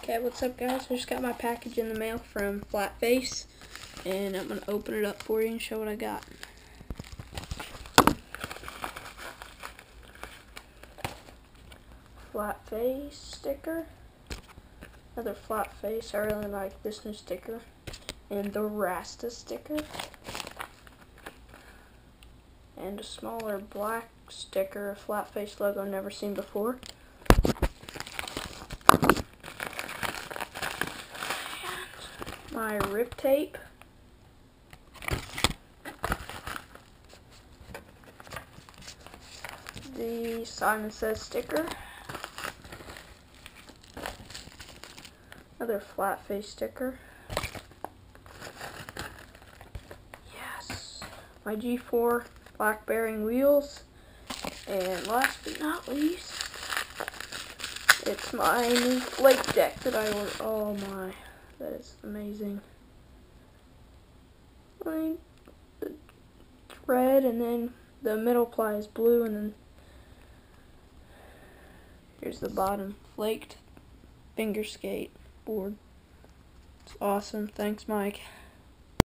Okay, what's up guys? I just got my package in the mail from Flatface, and I'm going to open it up for you and show what I got. Flatface sticker. Another Flatface. I really like this new sticker. And the Rasta sticker. And a smaller black sticker, a Flatface logo never seen before. My rip tape, the Simon Says sticker, another Flatface sticker, yes, my G4 black bearing wheels, and last but not least, it's my new flake deck that I ordered. Oh my. That is amazing. Like, it's red, and then the middle ply is blue, and then here's the bottom flaked finger skate board. It's awesome. Thanks, Mike.